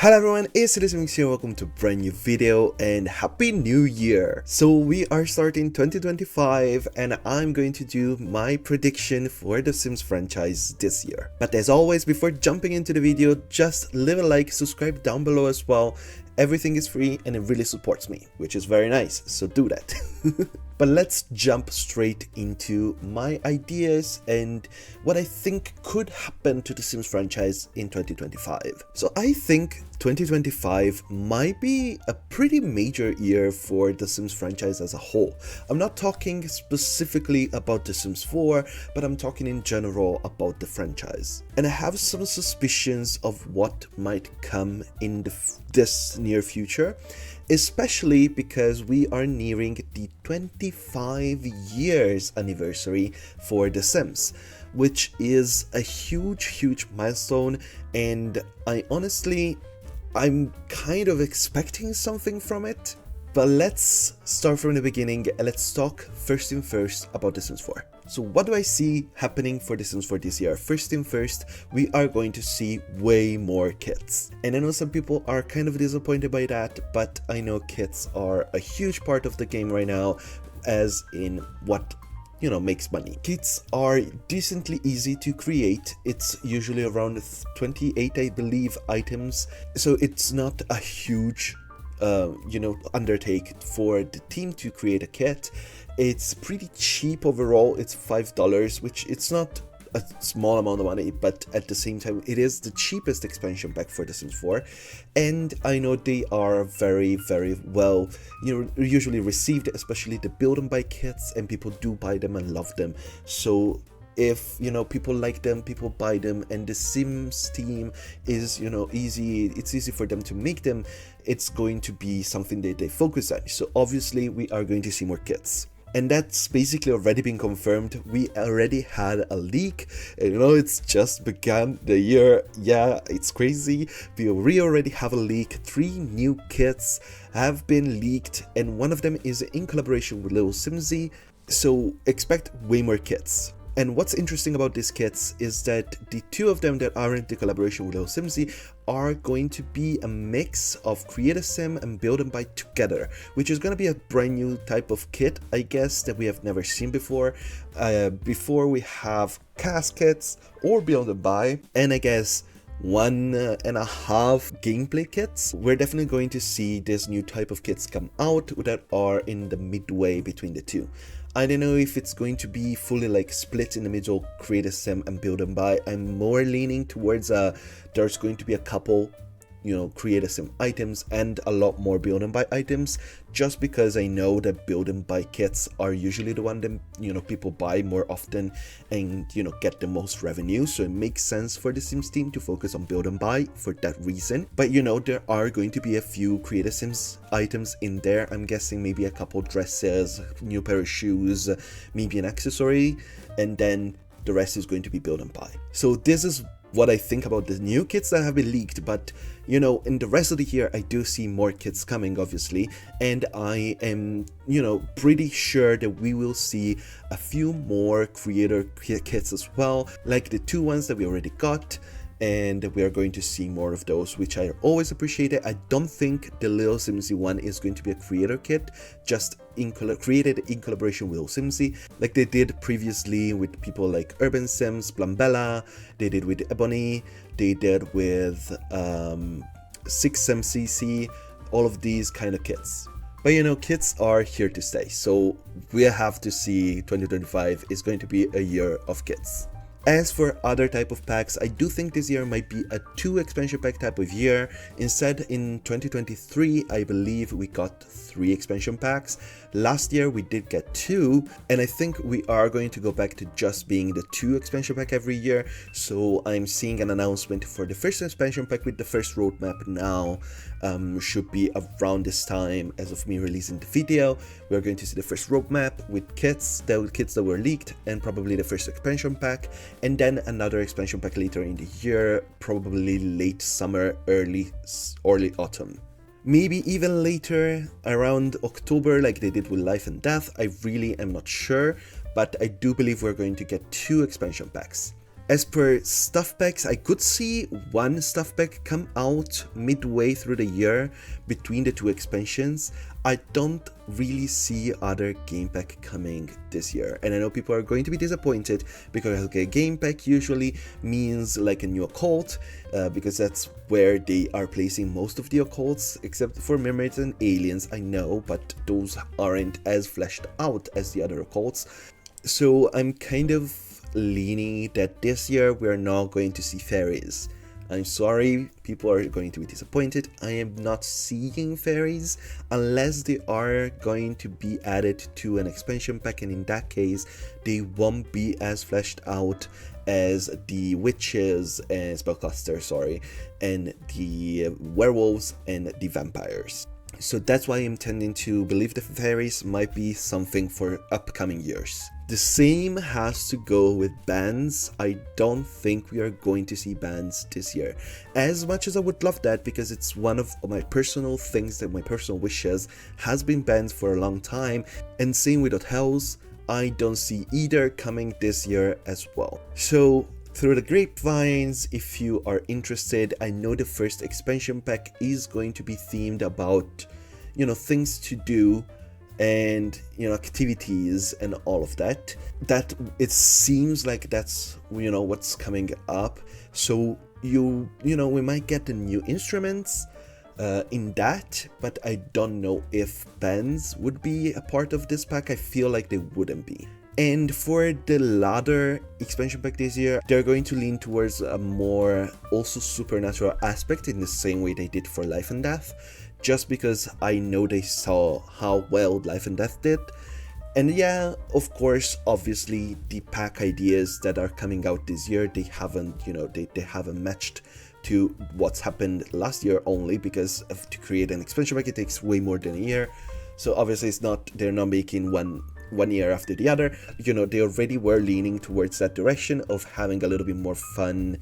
Hello everyone, it's Simmuz here. Welcome to a brand new video and happy new year. So we are starting 2025 and I'm going to do my prediction for the Sims franchise this year. But as always, before jumping into the video, just leave a like, subscribe down below as well. Everything is free and it really supports me, which is very nice, so do that. But let's jump straight into my ideas and what I think could happen to the Sims franchise in 2025. So I think 2025 might be a pretty major year for the Sims franchise as a whole. I'm not talking specifically about the Sims 4, but I'm talking in general about the franchise. And I have some suspicions of what might come in this near future, especially because we are nearing the 25 years anniversary for The Sims, which is a huge milestone, and I'm kind of expecting something from it. But let's start from the beginning and let's talk first thing first about The Sims 4. So what do I see happening for The Sims 4 this year? First thing first, we are going to see way more kits. And I know some people are kind of disappointed by that, but I know kits are a huge part of the game right now, as in what makes money. Kits are decently easy to create. It's usually around 28, I believe, items. So it's not a huge undertake for the team to create a kit. It's pretty cheap overall. It's $5, which it's not a small amount of money, but at the same time it is the cheapest expansion pack for The Sims 4, and I know they are very well usually received, especially the build and buy kits, and people do buy them and love them. So if people like them, people buy them, and the Sims team is it's easy for them to make them, it's going to be something that they focus on. So obviously we are going to see more kits. And that's basically already been confirmed. We already had a leak. It's just began the year. Yeah, it's crazy. We already have a leak. 3 new kits have been leaked, and one of them is in collaboration with Little Simzy. So expect way more kits. And what's interesting about these kits is that the 2 of them that are in the collaboration with Little Simzy are going to be a mix of Create a Sim and Build and Buy together, which is going to be a brand new type of kit, I guess, that we have never seen before. Before we have caskets or Build and Buy, and I guess 1.5 gameplay kits. We're definitely going to see this new type of kits come out that are in the midway between the 2. I don't know if it's going to be fully split in the middle, Create a Sim and Build and Buy. I'm more leaning towards there's going to be a couple Create a Sim items and a lot more Build and Buy items, just because I know that Build and Buy kits are usually the one that people buy more often and get the most revenue. So it makes sense for the Sims team to focus on Build and Buy for that reason. But there are going to be a few Create a Sims items in there. I'm guessing maybe a couple dresses, new pair of shoes, maybe an accessory, and then the rest is going to be Build and Buy. So this is what I think about the new kits that have been leaked. But in the rest of the year I do see more kits coming, obviously, and I am pretty sure that we will see a few more creator kits as well, like the 2 ones that we already got, and we are going to see more of those, which I always appreciate it. I don't think the Little Simzy one is going to be a creator kit, just created in collaboration with Little Simzy, like they did previously with people like Urban Sims, Blambella, they did with Ebony, they did with 6MCC, all of these kind of kits. But kits are here to stay, so we have to see 2025 is going to be a year of kits. As for other type of packs, I do think this year might be a 2 expansion pack type of year. Instead, in 2023, I believe we got 3 expansion packs. Last year we did get 2, and I think we are going to go back to just being the 2 expansion pack every year. So I'm seeing an announcement for the first expansion pack with the first roadmap now. Should be around this time as of me releasing the video. We're going to see the first roadmap with kits that were leaked, and probably the first expansion pack, and then another expansion pack later in the year, probably late summer, early autumn. Maybe even later, around October, like they did with Life and Death. I really am not sure, but I do believe we're going to get 2 expansion packs. As per stuff packs, I could see one stuff pack come out midway through the year between the two expansions. I don't really see other game pack coming this year, and I know people are going to be disappointed because okay, game pack usually means like a new occult, because that's where they are placing most of the occults, except for mermaids and aliens, I know, but those aren't as fleshed out as the other occults. So I'm kind of leaning that this year we're not going to see fairies. I'm sorry, people are going to be disappointed. I am not seeing fairies unless they are going to be added to an expansion pack, and in that case they won't be as fleshed out as the witches and spellcasters, and the werewolves and the vampires. So that's why I'm tending to believe the fairies might be something for upcoming years. The same has to go with bands. I don't think we are going to see bands this year. As much as I would love that, because it's one of my personal things, that my personal wishes has been bands for a long time, and same with hotels, I don't see either coming this year as well. So through the grapevines, if you are interested, I know the first expansion pack is going to be themed about, things to do and, activities and all of that. That it seems like that's, what's coming up. So we might get the new instruments in that, but I don't know if bands would be a part of this pack. I feel like they wouldn't be. And for the latter expansion pack this year, they're going to lean towards a more also supernatural aspect in the same way they did for Life and Death, just because I know they saw how well Life and Death did. And yeah, of course, obviously the pack ideas that are coming out this year, they haven't, they haven't matched to what's happened last year, only because to create an expansion pack it takes way more than a year. So obviously they're not making one year after the other. They already were leaning towards that direction of having a little bit more fun,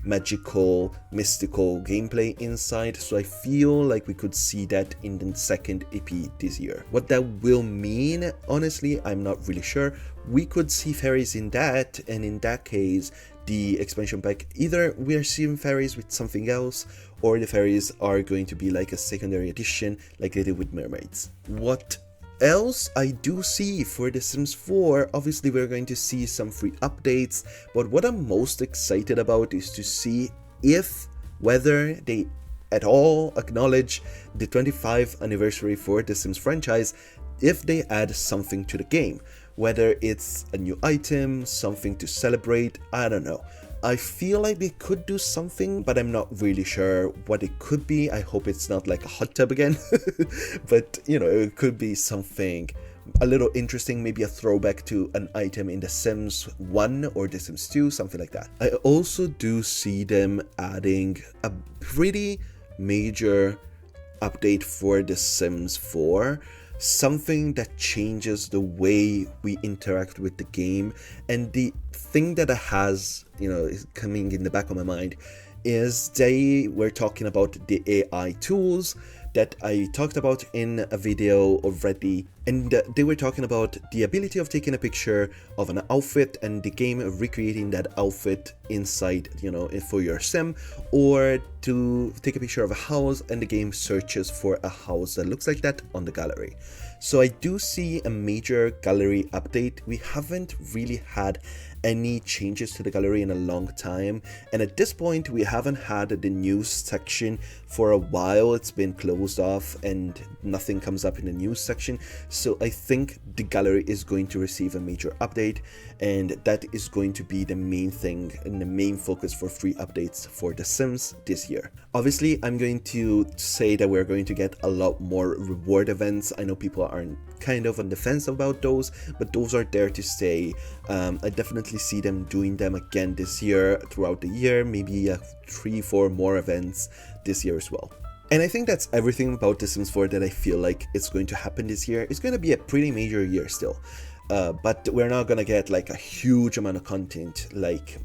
magical, mystical gameplay inside. So I feel like we could see that in the second EP this year. What that will mean, honestly, I'm not really sure. We could see fairies in that, and in that case, the expansion pack, either we are seeing fairies with something else, or the fairies are going to be like a secondary edition like they did with mermaids. What else I do see for The Sims 4, obviously we're going to see some free updates, but what I'm most excited about is to see whether they at all acknowledge the 25th anniversary for The Sims franchise, if they add something to the game, whether it's a new item, something to celebrate, I don't know. I feel like they could do something, but I'm not really sure what it could be. I hope it's not like a hot tub again, but it could be something a little interesting, maybe a throwback to an item in The Sims 1 or The Sims 2, something like that. I also do see them adding a pretty major update for The Sims 4. Something that changes the way we interact with the game. And the thing that is coming in the back of my mind is they were talking about the AI tools that I talked about in a video already, and they were talking about the ability of taking a picture of an outfit and the game recreating that outfit inside, for your sim, or to take a picture of a house and the game searches for a house that looks like that on the gallery. So I do see a major gallery update. We haven't really had any changes to the gallery in a long time, and at this point we haven't had the news section for a while. It's been closed off and nothing comes up in the news section, so I think the gallery is going to receive a major update, and that is going to be the main thing and the main focus for free updates for The Sims this year. Obviously, I'm going to say that we're going to get a lot more reward events. I know people are kind of on the fence about those, but those are there to stay. I definitely see them doing them again this year, throughout the year, maybe 3-4 more events this year as well. And I think that's everything about The Sims 4 that I feel like it's going to happen this year. It's going to be a pretty major year still. But we're not gonna get like a huge amount of content like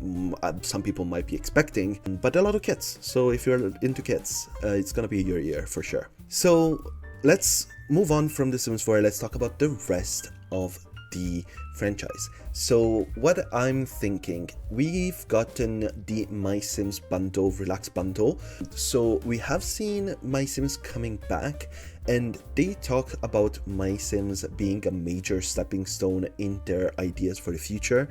some people might be expecting, but a lot of kits. So if you're into kits, it's gonna be your year for sure. So let's move on from The Sims 4. Let's talk about the rest of the franchise. So what I'm thinking, we've gotten the MySims bundle, Relax bundle. So we have seen MySims coming back, and they talk about MySims being a major stepping stone in their ideas for the future.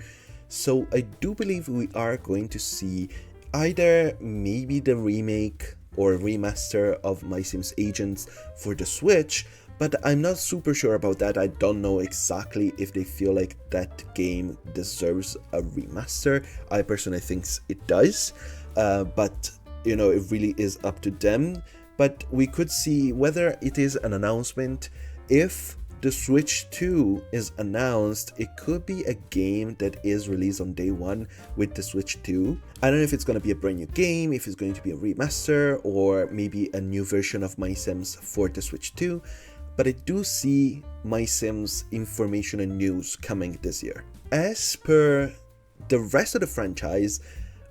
So I do believe we are going to see either maybe the remake or remaster of MySims Agents for the Switch, but I'm not super sure about that. I don't know exactly if they feel like that game deserves a remaster. I personally think it does, but you know, it really is up to them. But we could see whether it is an announcement. If the Switch 2 is announced, it could be a game that is released on day one with the Switch 2. I don't know if it's going to be a brand new game, if it's going to be a remaster, or maybe a new version of MySims for the Switch 2. But I do see MySims information and news coming this year. As per the rest of the franchise,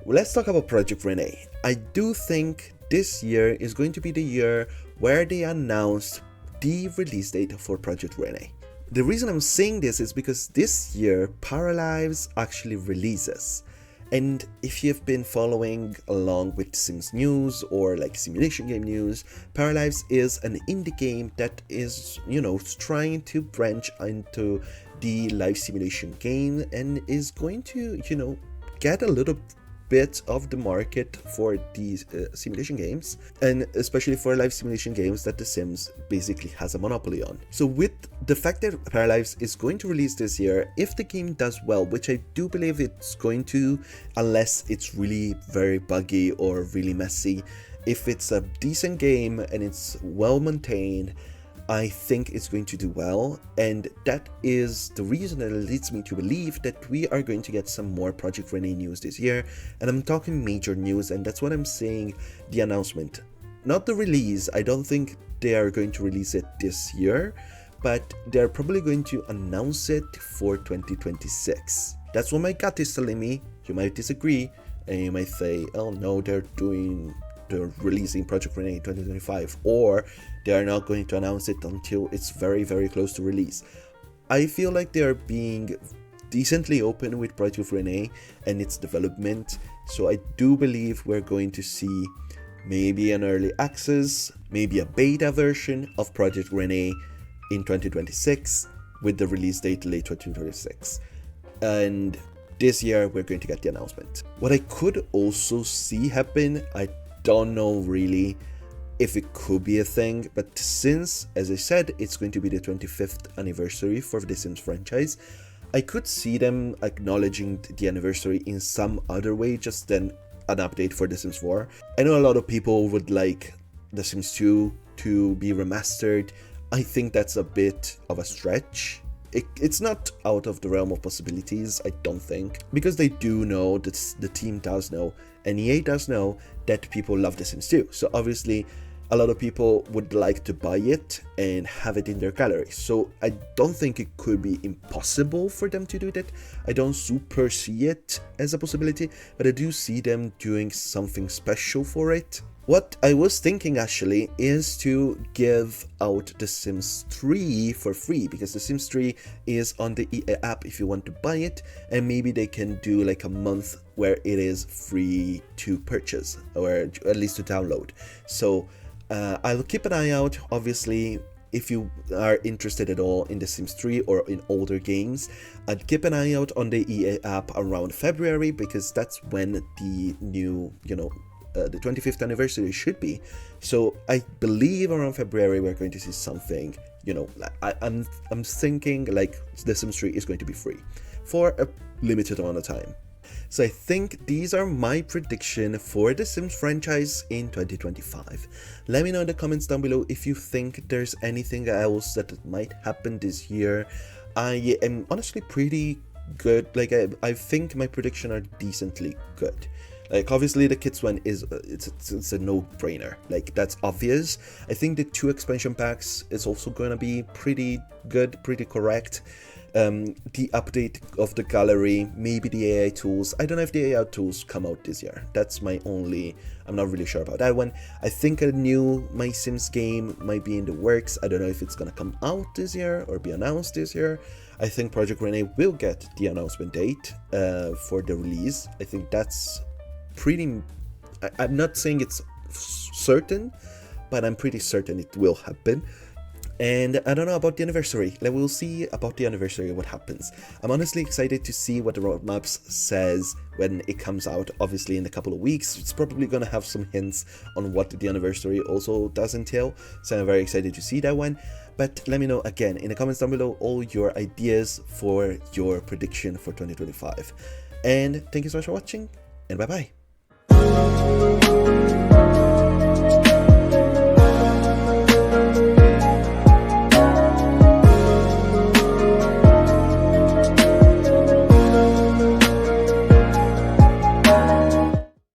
let's talk about Project Rene. I do think this year is going to be the year where they announced the release date for Project Rene. The reason I'm saying this is because this year Paralives actually releases. And if you've been following along with Sims news or like simulation game news, Paralives is an indie game that is, you know, trying to branch into the live simulation game and is going to, you know, get a little bit of the market for these simulation games, and especially for live simulation games that The Sims basically has a monopoly on. So with the fact that Paralives is going to release this year, if the game does well, which I do believe it's going to, unless it's really very buggy or really messy, if it's a decent game and it's well maintained, I think it's going to do well, and that is the reason that leads me to believe that we are going to get some more Project Rene news this year. And I'm talking major news, and that's what I'm saying, the announcement, not the release. I don't think they are going to release it this year, but they're probably going to announce it for 2026. That's what my gut is telling me. You might disagree, and you might say, oh no, they're releasing Project Rene 2025, or they are not going to announce it until it's very, very close to release. I feel like they are being decently open with Project Rene and its development, so I do believe we're going to see maybe an early access, maybe a beta version of Project Rene in 2026 with the release date late 2026. And this year we're going to get the announcement. What I could also see happen, I don't know really if it could be a thing, but since, as I said, it's going to be the 25th anniversary for the Sims franchise, I could see them acknowledging the anniversary in some other way, just then an update for The Sims 4. I know a lot of people would like The Sims 2 to be remastered. I think that's a bit of a stretch. It's not out of the realm of possibilities, I don't think, because they do know, that the team does know, and EA does know that people love The Sims 2. So obviously, a lot of people would like to buy it and have it in their gallery. So I don't think it could be impossible for them to do that. I don't super see it as a possibility, but I do see them doing something special for it. What I was thinking actually is to give out The Sims 3 for free, because The Sims 3 is on the EA app if you want to buy it, and maybe they can do like a month where it is free to purchase, or at least to download. So I'll keep an eye out. Obviously, if you are interested at all in The Sims 3 or in older games, I'd keep an eye out on the EA app around February, because that's when the new, the 25th anniversary should be. So I believe around February we're going to see something, I'm thinking like The Sims 3 is going to be free for a limited amount of time. So I think these are my prediction for the Sims franchise in 2025. Let me know in the comments down below if you think there's anything else that might happen this year. I am honestly pretty good. Like I think my prediction are decently good. Like obviously the kids one is it's a no-brainer. Like that's obvious. I think the 2 expansion packs is also gonna be pretty good, pretty correct. the update of the gallery, maybe the AI tools. I don't know if the AI tools come out this year. That's my only, I'm not really sure about that one. I think a new MySims game might be in the works. I don't know if it's gonna come out this year or be announced this year. I think Project Rene will get the announcement date for the release. I think that's pretty, I'm not saying it's certain, but I'm pretty certain it will happen. And I don't know about the anniversary. We'll see about the anniversary what happens. I'm honestly excited to see what the roadmaps says when it comes out. Obviously in a couple of weeks, it's probably gonna have some hints on what the anniversary also does entail. So I'm very excited to see that one. But let me know again in the comments down below all your ideas for your prediction for 2025. And thank you so much for watching, and bye bye.